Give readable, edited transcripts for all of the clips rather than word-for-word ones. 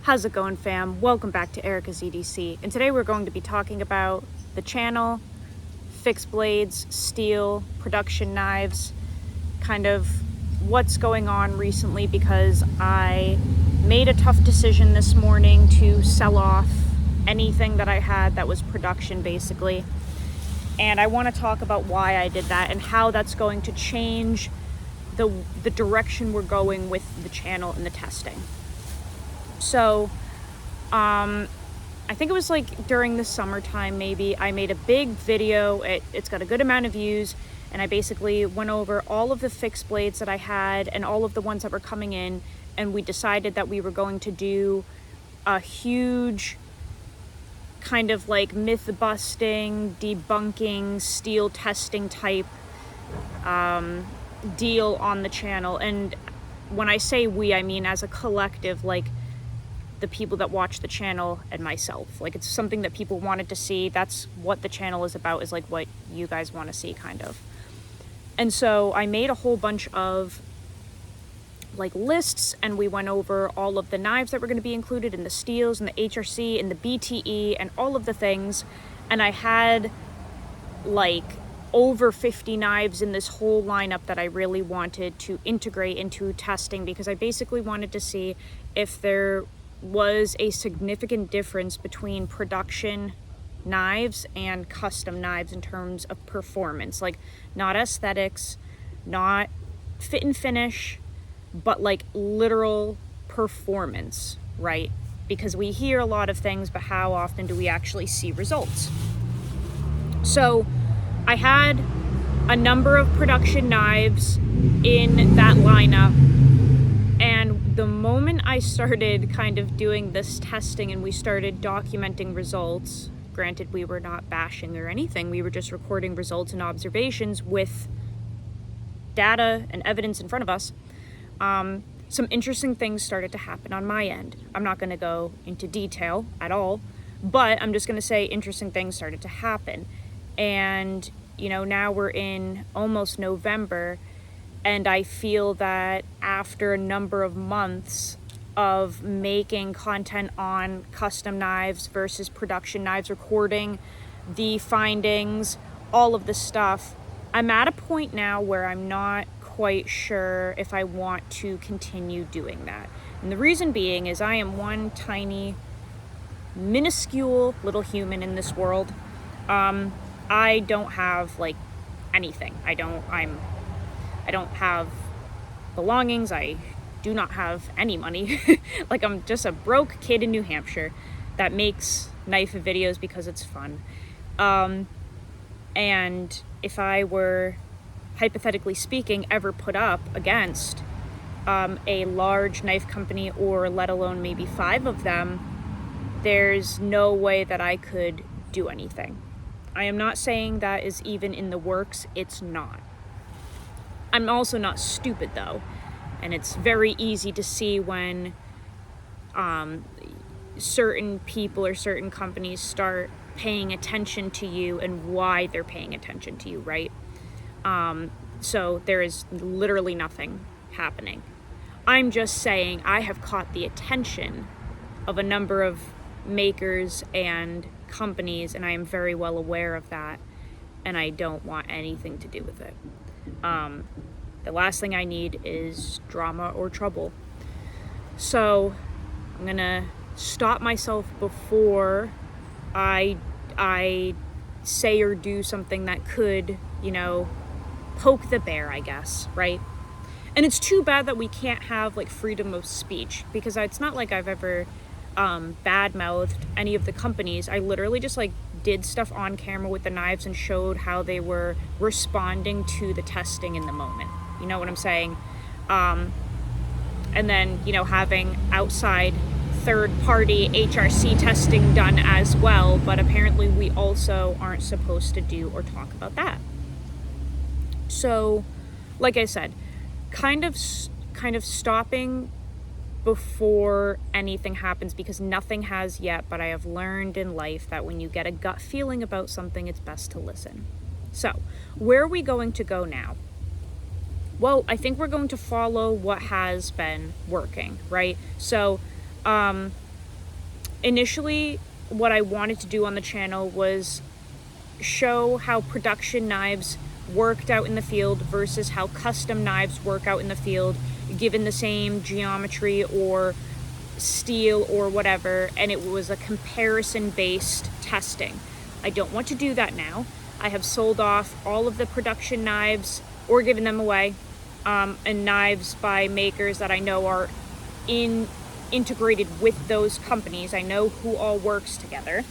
How's it going, fam? Welcome back to Erica's EDC, and today we're going to be talking about the channel, fixed blades, steel, production knives, kind of what's going on recently, because I made a tough decision this morning to sell off anything that I had that was production, basically. And I want to talk about why I did that and how that's going to change the direction we're going with the channel and the testing. So, I think it was like during the summertime, maybe, I made a big video. It's got a good amount of views, and I basically went over all of the fixed blades that I had and all of the ones that were coming in, and we decided that we were going to do a huge kind of like myth-busting, debunking, steel testing type deal on the channel. And when I say we, I mean as a collective, like the people that watch the channel and myself. Like, it's something that people wanted to see. That's what the channel is about, is like what you guys want to see, kind of. And so I made a whole bunch of like lists, and we went over all of the knives that were going to be included, and the steels and the HRC and the BTE and all of the things. And I had like over 50 knives in this whole lineup that I really wanted to integrate into testing, because I basically wanted to see if there was a significant difference between production knives and custom knives in terms of performance. Like, not aesthetics, not fit and finish, but like literal performance, right? Because we hear a lot of things, but how often do we actually see results? So I had a number of production knives in that lineup, and the moment I started kind of doing this testing and we started documenting results, granted we were not bashing or anything, we were just recording results and observations with data and evidence in front of us, some interesting things started to happen on my end. I'm not going to go into detail at all, but I'm just going to say interesting things started to happen. And, you know, now we're in almost November, and I feel that after a number of months of making content on custom knives versus production knives, recording the findings, all of the stuff, I'm at a point now where I'm not quite sure if I want to continue doing that. And the reason being is I am one tiny, minuscule little human in this world. I don't have like anything. I don't have belongings. I do not have any money. Like, I'm just a broke kid in New Hampshire that makes knife videos because it's fun. And if I were, hypothetically speaking, ever put up against a large knife company, or let alone maybe 5 of them, there's no way that I could do anything. I am not saying that is even in the works. It's not. I'm also not stupid, though, and it's very easy to see when certain people or certain companies start paying attention to you and why they're paying attention to you, right? So there is literally nothing happening. I'm just saying I have caught the attention of a number of makers and companies, and I am very well aware of that, and I don't want anything to do with it. The last thing I need is drama or trouble. So I'm gonna stop myself before I say or do something that could, you know, poke the bear, I guess, right? And it's too bad that we can't have like freedom of speech, because it's not like I've ever bad-mouthed any of the companies. I literally just like did stuff on camera with the knives and showed how they were responding to the testing in the moment. You know what I'm saying? And then, you know, having outside third-party HRC testing done as well, but apparently we also aren't supposed to do or talk about that. So, like I said, kind of stopping before anything happens, because nothing has yet, but I have learned in life that when you get a gut feeling about something, it's best to listen. So, where are we going to go now? Well, I think we're going to follow what has been working, right? So, Initially, what I wanted to do on the channel was show how production knives worked out in the field versus how custom knives work out in the field, given the same geometry or steel or whatever, and it was a comparison-based testing. I don't want to do that now. I have sold off all of the production knives or given them away, and knives by makers that I know are integrated with those companies. I know who all works together.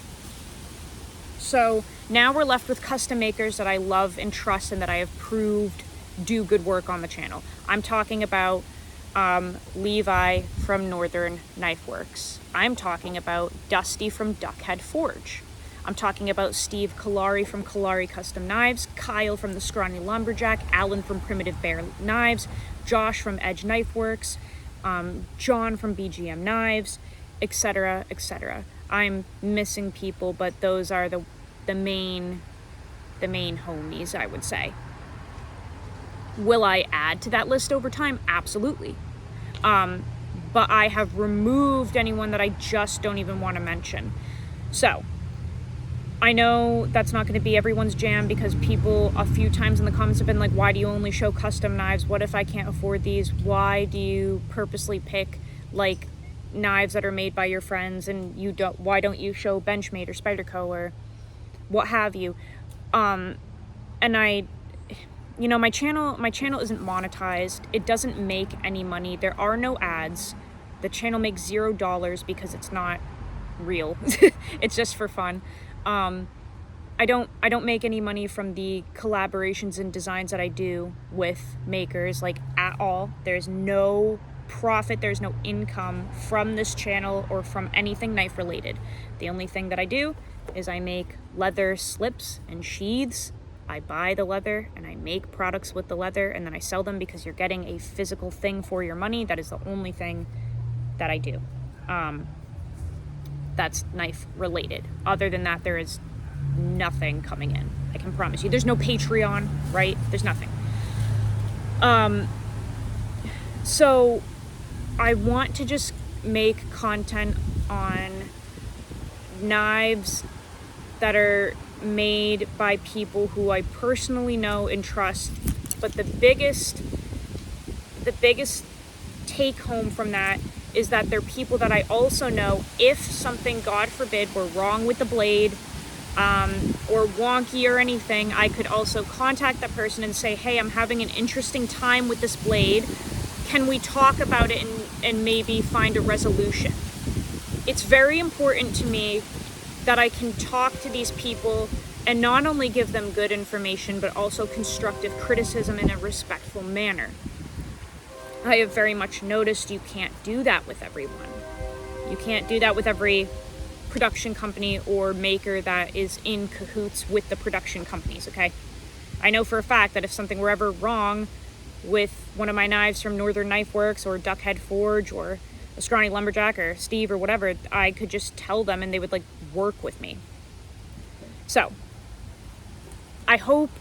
So now we're left with custom makers that I love and trust and that I have proved do good work on the channel. I'm talking about Levi from Northern Knifeworks. I'm talking about Dusty from Duckhead Forge. I'm talking about Steve Callari from Callari Custom Knives, Kyle from the Scrawny Lumberjack, Alan from Primitive Bear Knives, Josh from Edge Knifeworks, John from BGM Knives, etc., etc. I'm missing people, but those are the main homies, I would say. Will I add to that list over time? Absolutely. But I have removed anyone that I just don't even want to mention. So I know that's not going to be everyone's jam, because people a few times in the comments have been like, why do you only show custom knives? What if I can't afford these? Why do you purposely pick like knives that are made by your friends, and why don't you show Benchmade or Spyderco or what have you? And my channel isn't monetized. It doesn't make any money. There are no ads. The channel makes $0 because it's not real. It's just for fun. I don't make any money from the collaborations and designs that I do with makers, like, at all. There's no profit, there's no income from this channel or from anything knife related. The only thing that I do is I make leather slips and sheaths. I buy the leather and I make products with the leather, and then I sell them because you're getting a physical thing for your money. That is the only thing that I do. That's knife related. Other than that, there is nothing coming in. I can promise you. There's no Patreon, right? There's nothing. So I want to just make content on knives that are made by people who I personally know and trust. But the biggest take home from that is that they're people that I also know. If something, God forbid, were wrong with the blade, or wonky or anything, I could also contact that person and say, hey, I'm having an interesting time with this blade. Can we talk about it and maybe find a resolution? It's very important to me that I can talk to these people and not only give them good information, but also constructive criticism in a respectful manner. I have very much noticed you can't do that with everyone. You can't do that with every production company or maker that is in cahoots with the production companies, okay? I know for a fact that if something were ever wrong with one of my knives from Northern Knifeworks or Duckhead Forge or a Scrawny Lumberjack or Steve or whatever, I could just tell them and they would work with me. So I hope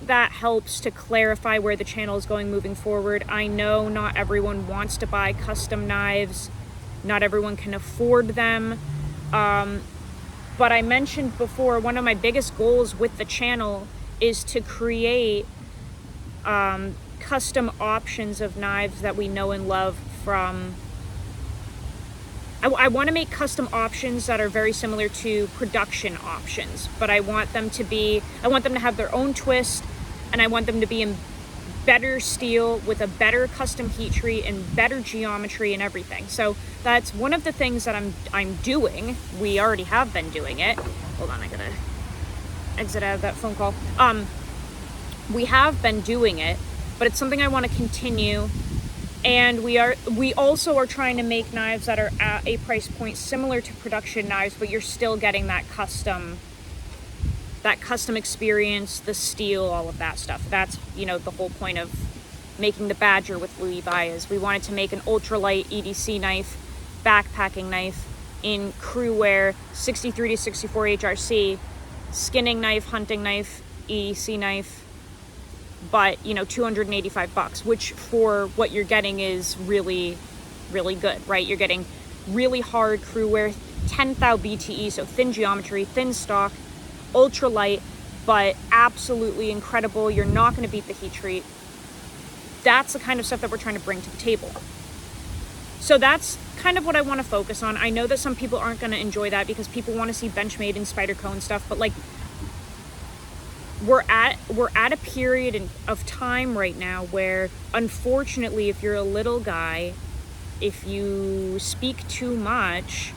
that helps to clarify where the channel is going moving forward. I know not everyone wants to buy custom knives. Not everyone can afford them. But I mentioned before, one of my biggest goals with the channel is to create custom options of knives that we know and love from. I want to make custom options that are very similar to production options, but I want them to have their own twist, and I want them to be in better steel with a better custom heat treat and better geometry and everything. So that's one of the things that I'm doing. We already have been doing it. Hold on, I gotta exit out of that phone call. We have been doing it, but it's something I want to continue. And we also are trying to make knives that are at a price point similar to production knives, but you're still getting that custom experience, the steel, all of that stuff. That's, the whole point of making the Badger with Levi is we wanted to make an ultralight EDC knife, backpacking knife in crew wear, 63 to 64 HRC, skinning knife, hunting knife, EDC knife, but $285, which for what you're getting is really, really good, right? You're getting really hard crew wear 10 thou BTE, so thin geometry, thin stock, ultra light, but absolutely incredible. You're not going to beat the heat treat. That's the kind of stuff that we're trying to bring to the table. So that's kind of what I want to focus on. I know that some people aren't going to enjoy that because people want to see Benchmade and Spyderco and stuff, but like, we're at a period of time right now where, unfortunately, if you're a little guy, if you speak too much,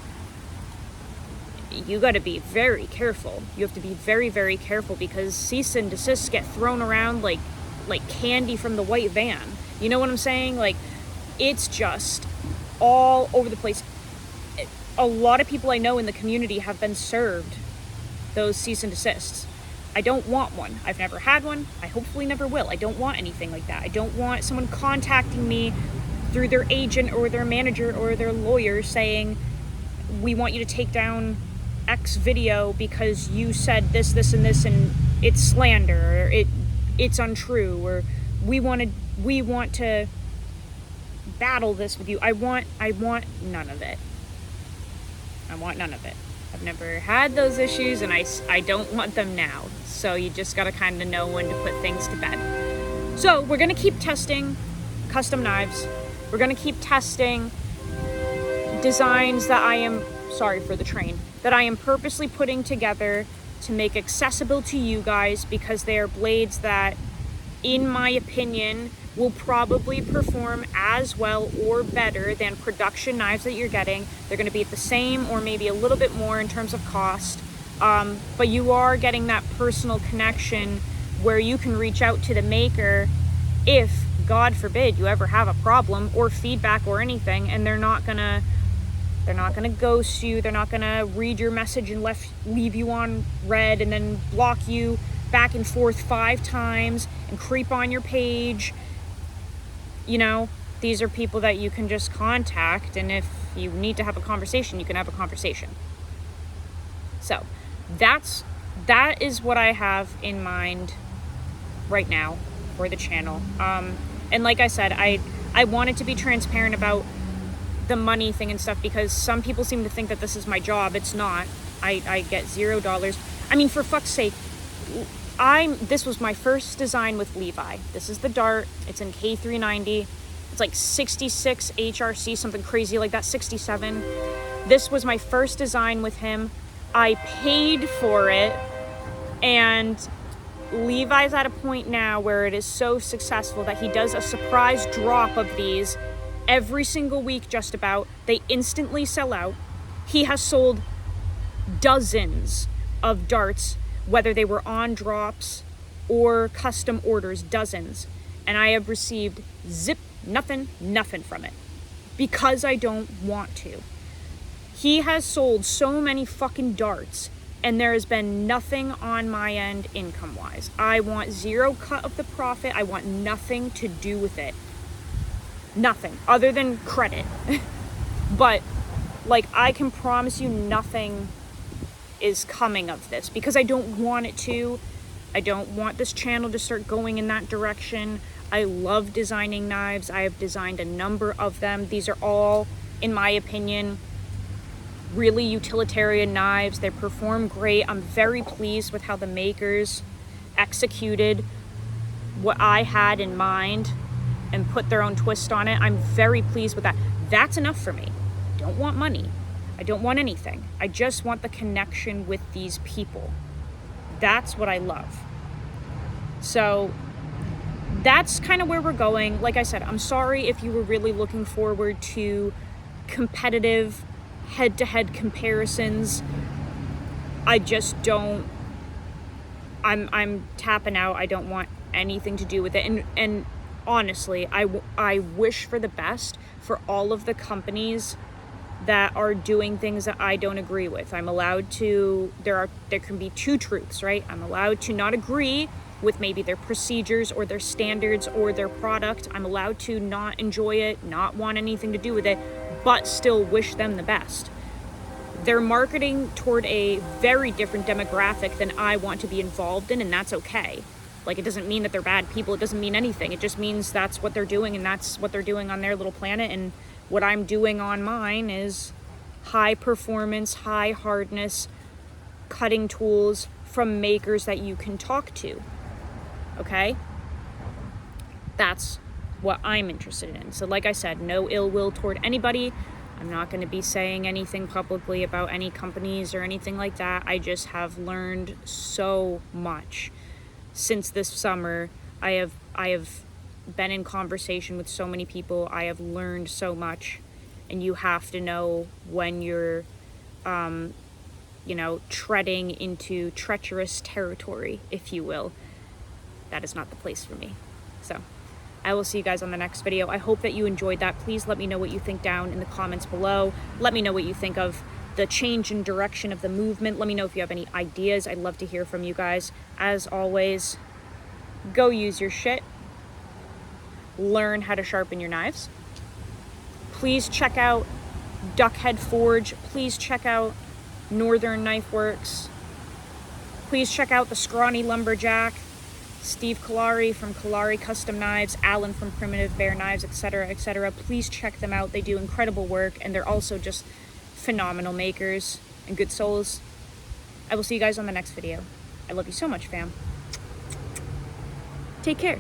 you got to be very careful. You have to be very, very careful, because cease and desists get thrown around like candy from the white van. You know what I'm saying? Like, it's just all over the place. A lot of people I know in the community have been served those cease and desists. I don't want one. I've never had one. I hopefully never will. I don't want anything like that. I don't want someone contacting me through their agent or their manager or their lawyer saying, we want you to take down X video because you said this, this, and this, and it's slander, or it's untrue, or we want to battle this with you. I want none of it. I want none of it. I've never had those issues, and I don't want them now. So you just got to kind of know when to put things to bed. So we're going to keep testing custom knives. We're going to keep testing designs that I am purposely putting together to make accessible to you guys, because they are blades that, in my opinion, will probably perform as well or better than production knives that you're getting. They're going to be at the same or maybe a little bit more in terms of cost, but you are getting that personal connection where you can reach out to the maker if, God forbid, you ever have a problem or feedback or anything, and they're not gonna ghost you. They're not gonna read your message and leave you on red and then block you back and forth 5 times and creep on your page. You know, these are people that you can just contact, and if you need to have a conversation, you can have a conversation. So that is what I have in mind right now for the channel. And like I said, I wanted to be transparent about the money thing and stuff, because some people seem to think that this is my job. It's not. I get $0. I mean, for fuck's sake, this was my first design with Levi. This is the Dart. It's in K390. It's like 66 HRC, something crazy like that, 67. This was my first design with him. I paid for it, and Levi's at a point now where it is so successful that he does a surprise drop of these every single week, just about. They instantly sell out. He has sold dozens of darts, whether they were on drops or custom orders, dozens. And I have received nothing from it, because I don't want to. He has sold so many fucking darts, and there has been nothing on my end income-wise. I want zero cut of the profit. I want nothing to do with it. Nothing, other than credit. But, like, I can promise you nothing is coming of this, because I don't want it to. I don't want this channel to start going in that direction. I love designing knives. I have designed a number of them. These are all, in my opinion, really utilitarian knives. They perform great. I'm very pleased with how the makers executed what I had in mind and put their own twist on it. I'm very pleased with that. That's enough for me. I don't want money. I don't want anything. I just want the connection with these people. That's what I love. So that's kind of where we're going. Like I said, I'm sorry if you were really looking forward to competitive head-to-head comparisons. I just don't. I'm tapping out. I don't want anything to do with it. And honestly, I wish for the best for all of the companies that are doing things that I don't agree with. I'm allowed to, there can be 2 truths, right? I'm allowed to not agree with maybe their procedures or their standards or their product. I'm allowed to not enjoy it, not want anything to do with it, but still wish them the best. They're marketing toward a very different demographic than I want to be involved in, and that's okay. Like, it doesn't mean that they're bad people. It doesn't mean anything. It just means that's what they're doing, and that's what they're doing on their little planet, and what I'm doing on mine is high performance, high hardness cutting tools from makers that you can talk to. Okay? That's what I'm interested in. So like I said, no ill will toward anybody. I'm not going to be saying anything publicly about any companies or anything like that. I just have learned so much since this summer. I have been in conversation with so many people. I have learned so much, and you have to know when you're treading into treacherous territory, if you will. That is not the place for me. So I will see you guys on the next video. I hope that you enjoyed that. Please let me know what you think down in the comments below. Let me know what you think of the change in direction of the movement. Let me know if you have any ideas. I'd love to hear from you guys. As always, go use your shit. Learn how to sharpen your knives. Please check out Duckhead Forge. Please check out Northern Knifeworks. Please check out the Scrawny Lumberjack, Steve Callari from Callari Custom Knives, Alan from Primitive Bear Knives, etc., etc. Please check them out. They do incredible work, and they're also just phenomenal makers and good souls. I will see you guys on the next video. I love you so much, fam. Take care.